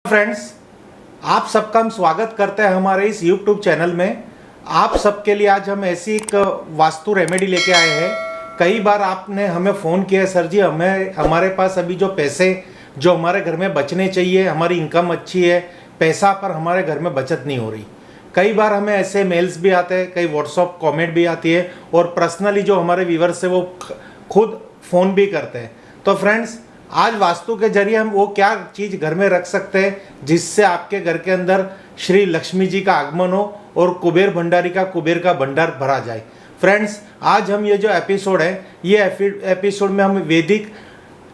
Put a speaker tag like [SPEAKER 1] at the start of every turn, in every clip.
[SPEAKER 1] Friends, आप सबका हम स्वागत करते हैं हमारे इस YouTube चैनल में। आप सबके लिए आज हम ऐसी एक वास्तु रेमेडी लेके आए हैं। कई बार आपने हमें फ़ोन किया, सर जी हमारे पास अभी जो पैसे जो हमारे घर में बचने चाहिए, हमारी इनकम अच्छी है, पैसा पर हमारे घर में बचत नहीं हो रही। कई बार हमें ऐसे मेल्स भी आते हैं, कई व्हाट्सअप कमेंट भी आती है और पर्सनली जो हमारे व्यूवर्स है वो खुद फ़ोन भी करते हैं। तो फ्रेंड्स, आज वास्तु के जरिए हम वो क्या चीज़ घर में रख सकते हैं जिससे आपके घर के अंदर श्री लक्ष्मी जी का आगमन हो और कुबेर भंडारी का कुबेर का भंडार भरा जाए। फ्रेंड्स, आज हम ये जो एपिसोड है, ये एपिसोड में हम वैदिक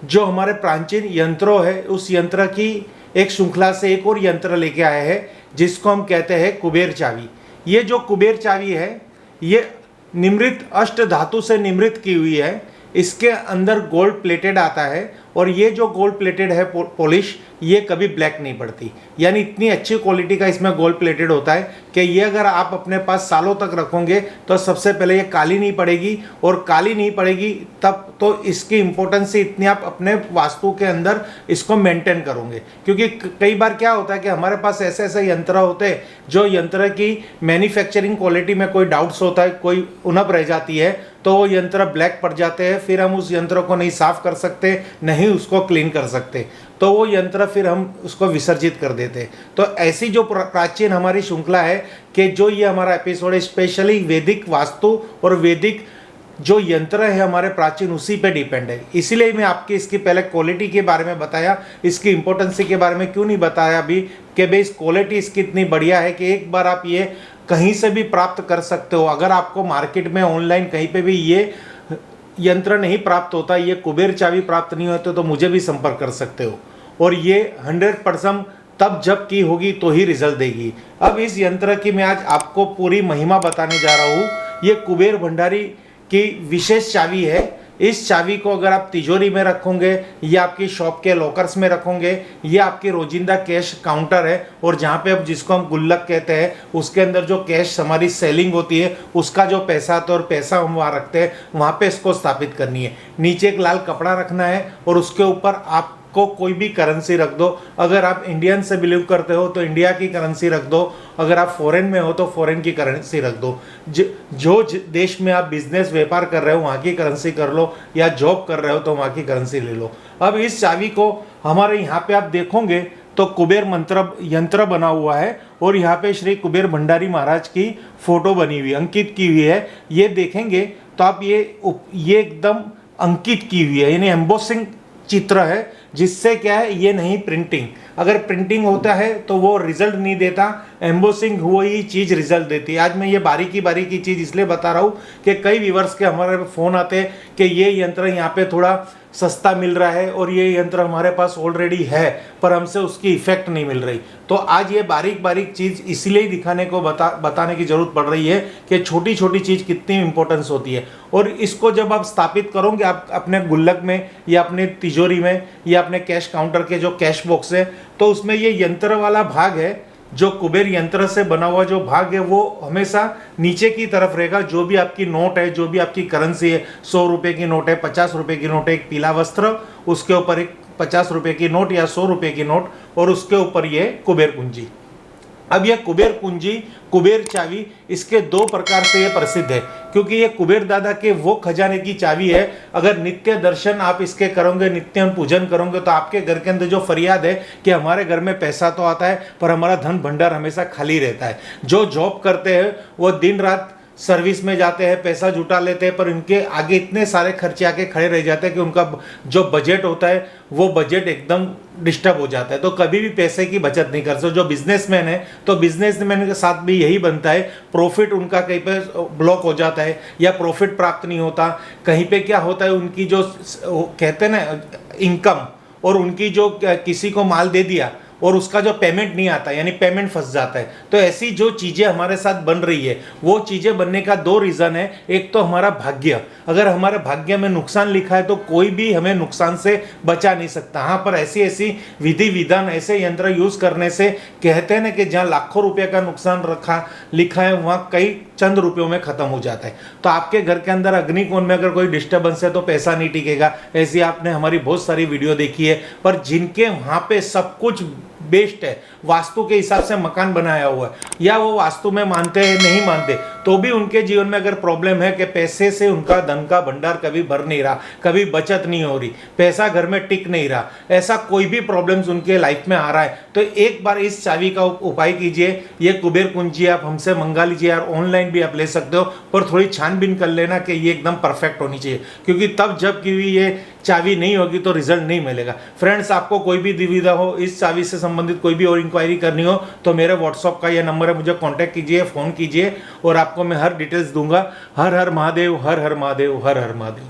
[SPEAKER 1] जो हमारे प्राचीन यंत्रों है उस यंत्र की एक श्रृंखला से एक और यंत्र लेके आए हैं जिसको हम कहते हैं कुबेर चावी। ये जो कुबेर चावी है ये निमृत अष्ट धातु से निमृत की हुई है। इसके अंदर गोल्ड प्लेटेड आता है और ये जो गोल्ड प्लेटेड है पॉलिश, ये कभी ब्लैक नहीं पड़ती। यानी इतनी अच्छी क्वालिटी का इसमें गोल्ड प्लेटेड होता है कि ये अगर आप अपने पास सालों तक रखोगे तो सबसे पहले ये काली नहीं पड़ेगी, और काली नहीं पड़ेगी तब तो इसकी इम्पोर्टेंस इतनी आप अपने वास्तु के अंदर इसको मेंटेन करोगे। क्योंकि कई बार क्या होता है कि हमारे पास ऐसे ऐसे यंत्र होते हैं जो यंत्र की मैन्युफैक्चरिंग क्वालिटी में कोई डाउट्स होता है, कोई उणप रह जाती है, तो वो यंत्र ब्लैक पड़ जाते हैं। फिर हम उस यंत्र को नहीं साफ कर सकते, नहीं उसको क्लीन कर सकते, तो वो यंत्र फिर हम उसको विसर्जित कर देते हैं। तो ऐसी जो प्राचीन हमारी श्रृंखला है कि जो ये हमारा एपिसोड है स्पेशली वैदिक वास्तु और वैदिक जो यंत्र है हमारे प्राचीन, उसी पे डिपेंड है। इसीलिए मैं आपकी इसकी पहले क्वालिटी के बारे में बताया, इसकी इंपॉर्टेंसी के बारे में क्यों नहीं बताया अभी कि भाई इस क्वालिटी इसकी इतनी बढ़िया है कि एक बार आप ये कहीं से भी प्राप्त कर सकते हो। अगर आपको मार्केट में ऑनलाइन कहीं पे भी ये यंत्र नहीं प्राप्त होता, ये कुबेर चावी प्राप्त नहीं होते, तो मुझे भी संपर्क कर सकते हो। और ये 100% तब जब की होगी तो ही रिजल्ट देगी। अब इस यंत्र की मैं आज आपको पूरी महिमा बताने जा रहा हूँ। ये कुबेर भंडारी की विशेष चावी है। इस चावी को अगर आप तिजोरी में रखोगे या आपकी शॉप के लॉकर्स में रखोगे, ये आपकी रोजिंदा कैश काउंटर है, और जहाँ पे अब जिसको हम गुल्लक कहते हैं उसके अंदर जो कैश हमारी सेलिंग होती है उसका जो पैसा आता है और पैसा हम वहाँ रखते हैं, वहाँ पे इसको स्थापित करनी है। नीचे एक लाल कपड़ा रखना है और उसके ऊपर आपको कोई भी करेंसी रख दो। अगर आप इंडियन से बिलीव करते हो तो इंडिया की करेंसी रख दो, अगर आप फॉरेन में हो तो फॉरेन की करेंसी रख दो। जो देश में आप बिजनेस व्यापार कर रहे हो वहाँ की करेंसी कर लो, या जॉब कर रहे हो तो वहाँ की करेंसी ले लो। अब इस चावी को हमारे यहाँ पे आप देखोगे तो कुबेर मंत्र यंत्र बना हुआ है और यहाँ पे श्री कुबेर भंडारी महाराज की फोटो बनी हुई अंकित की हुई है। ये देखेंगे तो आप ये एकदम अंकित की हुई है, यानी एम्बोसिंग चित्र है, जिससे क्या है ये नहीं प्रिंटिंग। अगर प्रिंटिंग होता है तो वो रिजल्ट नहीं देता, एम्बोसिंग हुई चीज़ रिजल्ट देती है। आज मैं ये बारीकी बारीकी चीज़ इसलिए बता रहा हूँ कि कई व्यूवर्स के हमारे फ़ोन आते हैं कि ये यंत्र यहाँ पे थोड़ा सस्ता मिल रहा है और ये यंत्र हमारे पास ऑलरेडी है पर हमसे उसकी इफेक्ट नहीं मिल रही। तो आज ये बारीक बारीक चीज़ इसलिए दिखाने को बताने की ज़रूरत पड़ रही है कि छोटी छोटी चीज़ कितनी इंपॉर्टेंस होती है। और इसको जब आप स्थापित करोगे आप अपने गुल्लक में या अपने तिजोरी में या अपने कैश काउंटर के जो कैश बॉक्स है, तो उसमें ये यंत्र वाला भाग है, जो कुबेर यंत्र से बना हुआ जो भाग है वो हमेशा नीचे की तरफ रहेगा। जो भी आपकी नोट है, जो भी आपकी करेंसी है, 100 रुपये की नोट है, 50 रुपये की नोट है, एक पीला वस्त्र, उसके ऊपर एक 50 रुपये की नोट या 100 रुपये की नोट, और उसके ऊपर ये कुबेर कुंजी। अब यह कुबेर कुंजी, कुबेर चावी, इसके दो प्रकार से ये प्रसिद्ध है, क्योंकि ये कुबेर दादा के वो खजाने की चावी है। अगर नित्य दर्शन आप इसके करोगे, नित्य पूजन करोगे, तो आपके घर के अंदर जो फरियाद है कि हमारे घर में पैसा तो आता है पर हमारा धन भंडार हमेशा खाली रहता है। जो जॉब करते हैं वो दिन रात सर्विस में जाते हैं, पैसा जुटा लेते हैं, पर इनके आगे इतने सारे खर्चे आके खड़े रह जाते हैं कि उनका जो बजट होता है वो बजट एकदम डिस्टर्ब हो जाता है। तो कभी भी पैसे की बचत नहीं कर सकते। जो बिजनेसमैन है तो बिजनेसमैन के साथ भी यही बनता है, प्रॉफिट उनका कहीं पे ब्लॉक हो जाता है या प्रॉफिट प्राप्त नहीं होता। कहीं पे क्या होता है, उनकी जो कहते हैं ना इनकम, और उनकी जो किसी को माल दे दिया और उसका जो पेमेंट नहीं आता, यानी पेमेंट फंस जाता है। तो ऐसी जो चीज़ें हमारे साथ बन रही है, वो चीज़ें बनने का दो रीज़न है। एक तो हमारा भाग्य, अगर हमारे भाग्य में नुकसान लिखा है तो कोई भी हमें नुकसान से बचा नहीं सकता। हाँ, पर ऐसी ऐसी विधि विधान, ऐसे यंत्र यूज़ करने से कहते हैं ना कि जहाँ लाखों रुपये का नुकसान लिखा है वहाँ कई चंद रुपयों में ख़त्म हो जाता है। तो आपके घर के अंदर अग्निकोण में अगर कोई डिस्टर्बेंस है तो पैसा नहीं टिकेगा। ऐसी आपने हमारी बहुत सारी वीडियो देखी है, पर जिनके वहाँ पे सब कुछ बेस्ट है, वास्तु के हिसाब से मकान बनाया हुआ है, या वो वास्तु में मानते हैं नहीं मानते, तो भी उनके जीवन में अगर प्रॉब्लम है कि पैसे से उनका धन का भंडार कभी भर नहीं रहा, कभी बचत नहीं हो रही, पैसा घर में टिक नहीं रहा, ऐसा कोई भी प्रॉब्लम्स उनके लाइफ में आ रहा है, तो एक बार इस चाबी का उपाय कीजिए। ये कुबेर कुंजी आप हमसे मंगा लीजिए यार, ऑनलाइन भी आप ले सकते हो, पर थोड़ी छानबीन कर लेना कि ये एकदम परफेक्ट होनी चाहिए, क्योंकि तब जब कि ये चाबी नहीं होगी तो रिजल्ट नहीं मिलेगा। फ्रेंड्स, आपको कोई भी दुविधा हो, इस चाबी से संबंधित कोई भी और इंक्वायरी करनी हो, तो मेरे व्हाट्सअप का ये नंबर है, मुझे कांटेक्ट कीजिए, फ़ोन कीजिए और आपको मैं हर डिटेल्स दूंगा। हर हर महादेव, हर हर महादेव, हर हर महादेव।